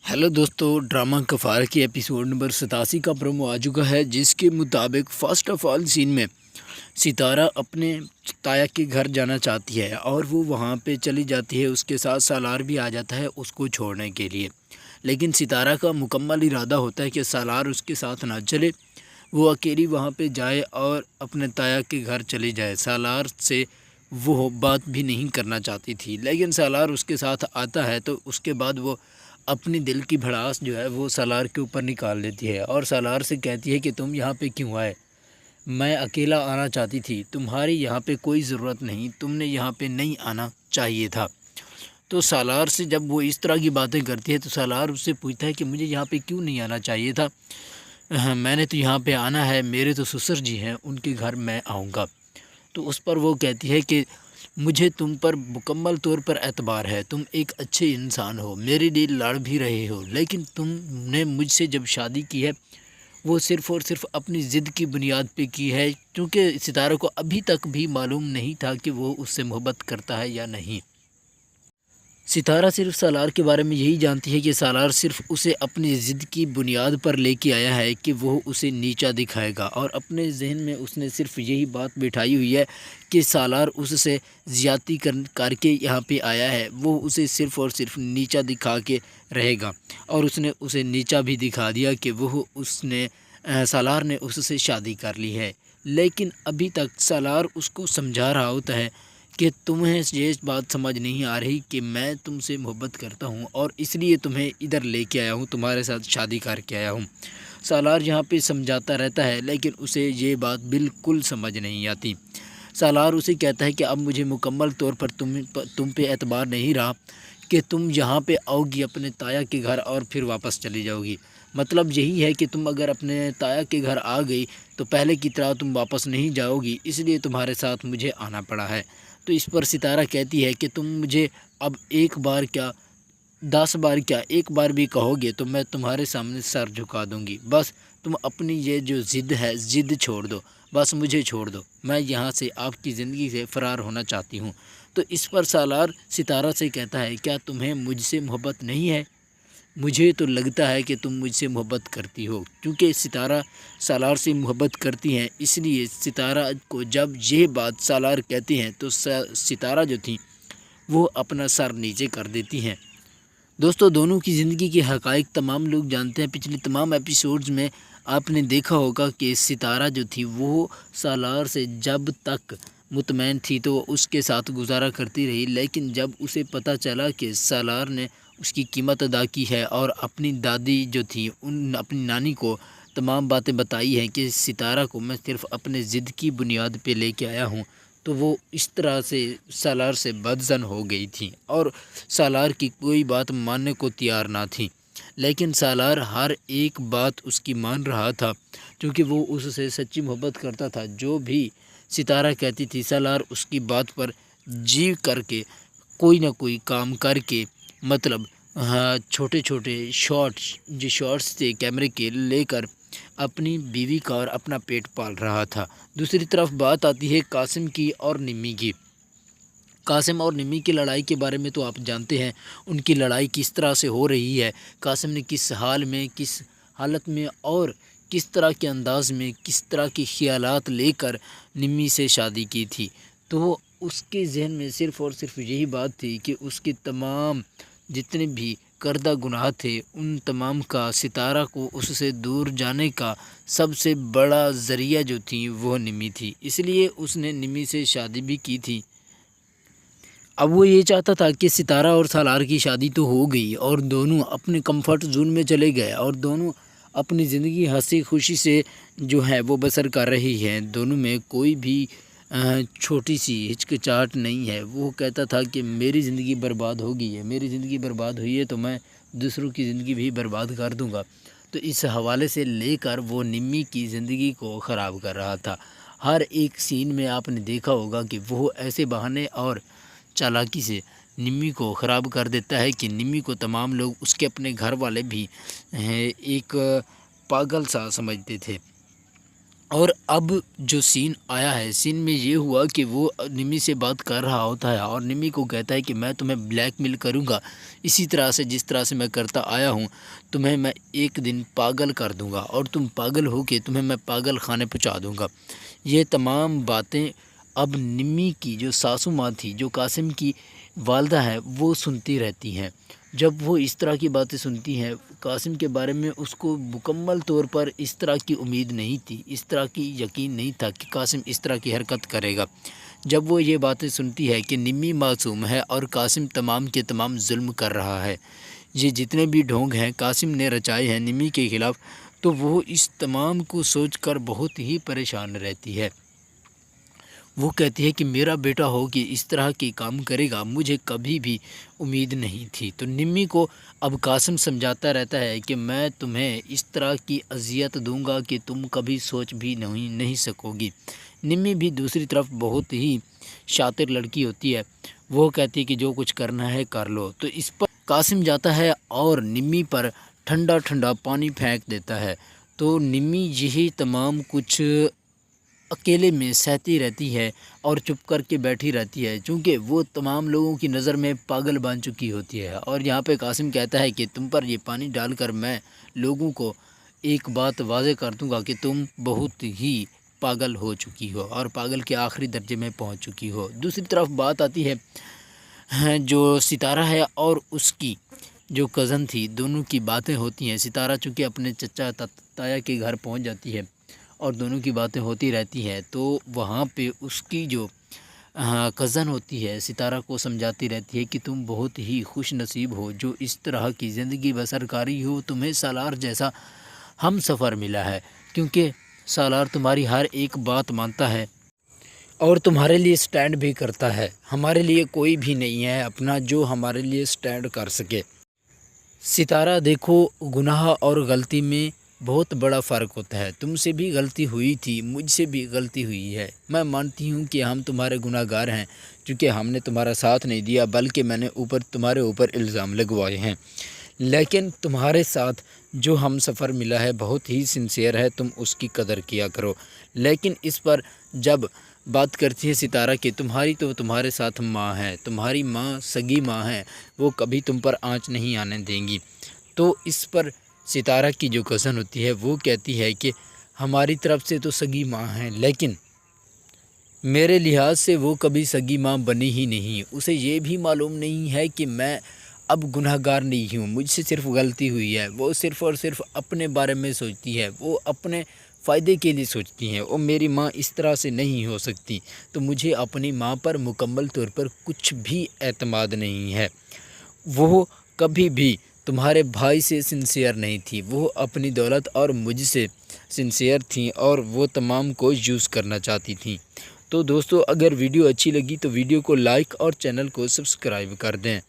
Hello दोस्तों, drama कफार की episode number 87 का प्रोमो आ चुका है, जिसके मुताबिक फ़र्स्ट ऑफ ऑल सीन में सितारा अपने ताया के घर जाना चाहती है और वो वहाँ पे चली जाती है। उसके साथ सालार भी आ जाता है उसको छोड़ने के लिए। लेकिन सितारा का मुकम्मल इरादा होता है कि सालार उसके साथ ना चले, वो अकेली वहाँ पे जाए और अपने ताया के घर चली जाए। सालार से वो बात भी नहीं करना चाहती थी, लेकिन सालार उसके साथ आता है तो उसके बाद वो अपनी दिल की भड़ास जो है वो सालार के ऊपर निकाल देती है और सालार से कहती है कि तुम यहाँ पे क्यों आए, मैं अकेला आना चाहती थी, तुम्हारी यहाँ पे कोई ज़रूरत नहीं, तुमने यहाँ पे नहीं आना चाहिए था। तो सालार से जब वो इस तरह की बातें करती है तो सालार उससे पूछता है कि मुझे यहाँ पे क्यों नहीं आना चाहिए था, मैंने तो यहाँ पे आना है, मेरे तो ससुर जी हैं, उनके घर मैं आऊँगा। तो उस पर वो कहती है कि मुझे तुम पर मुकम्मल तौर पर एतबार है, तुम एक अच्छे इंसान हो, मेरे लिए लड़ भी रहे हो, लेकिन तुमने मुझसे जब शादी की है वो सिर्फ़ और सिर्फ अपनी ज़िद की बुनियाद पे की है, क्योंकि सितारा को अभी तक भी मालूम नहीं था कि वो उससे मोहब्बत करता है या नहीं। सितारा सिर्फ सालार के बारे में यही जानती है कि सालार सिर्फ उसे अपनी ज़िद की बुनियाद पर लेके आया है कि वो उसे नीचा दिखाएगा, और अपने जहन में उसने सिर्फ यही बात बिठाई हुई है कि सालार उससे ज़्यादती करके यहाँ पे आया है, वो उसे सिर्फ और सिर्फ नीचा दिखा के रहेगा। और उसने उसे नीचा भी दिखा दिया कि सालार ने उससे शादी कर ली है। लेकिन अभी तक सालार उसको समझा रहा होता है कि तुम्हें ये बात समझ नहीं आ रही कि मैं तुमसे मोहब्बत करता हूँ और इसलिए तुम्हें इधर लेके आया हूँ, तुम्हारे साथ शादी करके आया हूँ। सालार यहाँ पे समझाता रहता है, लेकिन उसे ये बात बिल्कुल समझ नहीं आती। सालार उसे कहता है कि अब मुझे मुकम्मल तौर पर तुम पे एतबार नहीं रहा कि तुम यहाँ पे आओगी अपने ताया के घर और फिर वापस चली जाओगी। मतलब यही है कि तुम अगर अपने ताया के घर आ गई तो पहले की तरह तुम वापस नहीं जाओगी, इसलिए तुम्हारे साथ मुझे आना पड़ा है। तो इस पर सितारा कहती है कि तुम मुझे अब एक बार क्या 10 बार क्या, एक बार भी कहोगे तो मैं तुम्हारे सामने सर झुका दूंगी। बस तुम अपनी ये जो ज़िद है, ज़िद छोड़ दो, बस मुझे छोड़ दो, मैं यहाँ से आपकी ज़िंदगी से फ़रार होना चाहती हूँ। तो इस पर सालार सितारा से कहता है, क्या तुम्हें मुझसे मोहब्बत नहीं है? मुझे तो लगता है कि तुम मुझसे मोहब्बत करती हो। क्योंकि सितारा सालार से मोहब्बत करती हैं, इसलिए सितारा को जब ये बात सालार कहती हैं तो सितारा जो थी वो अपना सर नीचे कर देती हैं। दोस्तों, दोनों की ज़िंदगी के हक़ाइक़ तमाम लोग जानते हैं। पिछले तमाम एपिसोड्स में आपने देखा होगा कि सितारा जो थी वो सालार से जब तक मुतमैन थी तो उसके साथ गुजारा करती रही, लेकिन जब उसे पता चला कि सालार ने उसकी कीमत अदा की है और अपनी दादी जो थी उन अपनी नानी को तमाम बातें बताई हैं कि सितारा को मैं सिर्फ़ अपने ज़िद की बुनियाद पे लेके आया हूँ, तो वो इस तरह से सालार से बदज़न हो गई थी और सालार की कोई बात मानने को तैयार ना थी। लेकिन सालार हर एक बात उसकी मान रहा था, क्योंकि वो उससे सच्ची मोहब्बत करता था। जो भी सितारा कहती थी सालार उसकी बात पर जी करके कोई ना कोई काम करके, मतलब हाँ, छोटे छोटे शॉट्स थे कैमरे के लेकर अपनी बीवी का और अपना पेट पाल रहा था। दूसरी तरफ बात आती है कासिम की और निम्मी की। कासिम और निम्मी की लड़ाई के बारे में तो आप जानते हैं, उनकी लड़ाई किस तरह से हो रही है, कासिम ने किस हाल में, किस हालत में और किस तरह के अंदाज़ में, किस तरह के ख़यालात लेकर निम्मी से शादी की थी। तो उसके ज़हन में सिर्फ़ और सिर्फ यही बात थी कि उसके तमाम जितने भी करदा गुनाह थे उन तमाम का सितारा को उससे दूर जाने का सबसे बड़ा ज़रिया जो थी वो निम्मी थी, इसलिए उसने निम्मी से शादी भी की थी। अब वो ये चाहता था कि सितारा और सालार की शादी तो हो गई और दोनों अपने कंफर्ट जोन में चले गए और दोनों अपनी ज़िंदगी हंसी खुशी से जो है वो बसर कर रही है। दोनों में कोई भी छोटी सी हिचकिचाहट नहीं है। वो कहता था कि मेरी ज़िंदगी बर्बाद हो गई है, मेरी ज़िंदगी बर्बाद हुई है तो मैं दूसरों की ज़िंदगी भी बर्बाद कर दूंगा। तो इस हवाले से लेकर वो निम्मी की ज़िंदगी को ख़राब कर रहा था। हर एक सीन में आपने देखा होगा कि वो ऐसे बहाने और चालाकी से निम्मी को ख़राब कर देता है कि निम्मी को तमाम लोग, उसके अपने घर वाले भी एक पागल सा समझते थे। اور اب جو سین آیا ہے، سین میں یہ ہوا کہ وہ نمی سے بات کر رہا ہوتا ہے اور نمی کو کہتا ہے کہ میں تمہیں بلیک میل کروں گا اسی طرح سے جس طرح سے میں کرتا آیا ہوں، تمہیں میں ایک دن پاگل کر دوں گا اور تم پاگل ہو کے تمہیں میں پاگل خانے پہنچا دوں گا۔ یہ تمام باتیں اب نمی کی جو ساسو ماں تھی، جو قاسم کی والدہ ہے، وہ سنتی رہتی ہیں۔ جب وہ اس طرح کی باتیں سنتی ہیں، قاسم کے بارے میں اس کو مکمل طور پر اس طرح کی امید نہیں تھی، اس طرح کی یقین نہیں تھا کہ قاسم اس طرح کی حرکت کرے گا۔ جب وہ یہ باتیں سنتی ہے کہ نمی معصوم ہے اور قاسم تمام کے تمام ظلم کر رہا ہے، یہ جتنے بھی ڈھونگ ہیں قاسم نے رچائے ہیں نمی کے خلاف، تو وہ اس تمام کو سوچ کر بہت ہی پریشان رہتی ہے۔ وہ کہتی ہے کہ میرا بیٹا ہو کہ اس طرح کے کام کرے گا، مجھے کبھی بھی امید نہیں تھی۔ تو نمی کو اب قاسم سمجھاتا رہتا ہے کہ میں تمہیں اس طرح کی اذیت دوں گا کہ تم کبھی سوچ بھی نہیں سکو گی۔ نمی بھی دوسری طرف بہت ہی شاطر لڑکی ہوتی ہے، وہ کہتی ہے کہ جو کچھ کرنا ہے کر لو۔ تو اس پر قاسم جاتا ہے اور نمی پر ٹھنڈا ٹھنڈا پانی پھینک دیتا ہے۔ تو نمی یہی تمام کچھ اکیلے میں سہتی رہتی ہے اور چپ کر کے بیٹھی رہتی ہے، چونکہ وہ تمام لوگوں کی نظر میں پاگل بن چکی ہوتی ہے۔ اور یہاں پہ قاسم کہتا ہے کہ تم پر یہ پانی ڈال کر میں لوگوں کو ایک بات واضح کر دوں گا کہ تم بہت ہی پاگل ہو چکی ہو اور پاگل کے آخری درجے میں پہنچ چکی ہو۔ دوسری طرف بات آتی ہے جو ستارہ ہے اور اس کی جو کزن تھی، دونوں کی باتیں ہوتی ہیں۔ ستارہ چونکہ اپنے چچا تایا کے گھر پہنچ جاتی ہے اور دونوں کی باتیں ہوتی رہتی ہیں، تو وہاں پہ اس کی جو کزن ہوتی ہے ستارہ کو سمجھاتی رہتی ہے کہ تم بہت ہی خوش نصیب ہو جو اس طرح کی زندگی بسر کاری ہو، تمہیں سالار جیسا ہم سفر ملا ہے، کیونکہ سالار تمہاری ہر ایک بات مانتا ہے اور تمہارے لیے سٹینڈ بھی کرتا ہے۔ ہمارے لیے کوئی بھی نہیں ہے اپنا جو ہمارے لیے سٹینڈ کر سکے۔ ستارہ دیکھو، گناہ اور غلطی میں بہت بڑا فرق ہوتا ہے۔ تم سے بھی غلطی ہوئی تھی، مجھ سے بھی غلطی ہوئی ہے، میں مانتی ہوں کہ ہم تمہارے گناہ گار ہیں، چونکہ ہم نے تمہارا ساتھ نہیں دیا بلکہ میں نے تمہارے اوپر الزام لگوائے ہیں، لیکن تمہارے ساتھ جو ہم سفر ملا ہے بہت ہی سنسیئر ہے، تم اس کی قدر کیا کرو۔ لیکن اس پر جب بات کرتی ہے ستارہ کہ تمہاری تو تمہارے ساتھ ماں ہے، تمہاری ماں سگی ماں ہے، وہ کبھی تم پر آنچ نہیں آنے دیں گی، تو اس پر ستارہ کی جو کزن ہوتی ہے وہ کہتی ہے کہ ہماری طرف سے تو سگی ماں ہیں، لیکن میرے لحاظ سے وہ کبھی سگی ماں بنی ہی نہیں، اسے یہ بھی معلوم نہیں ہے کہ میں اب گناہ گار نہیں ہوں، مجھ سے صرف غلطی ہوئی ہے۔ وہ صرف اور صرف اپنے بارے میں سوچتی ہے، وہ اپنے فائدے کے لیے سوچتی ہیں، اور میری ماں اس طرح سے نہیں ہو سکتی، تو مجھے اپنی ماں پر مکمل طور پر کچھ بھی اعتماد نہیں ہے۔ وہ کبھی بھی تمہارے بھائی سے سنسیئر نہیں تھی، وہ اپنی دولت اور مجھ سے سنسیئر تھیں اور وہ تمام کو یوز کرنا چاہتی تھیں۔ تو دوستو، اگر ویڈیو اچھی لگی تو ویڈیو کو لائک اور چینل کو سبسکرائب کر دیں۔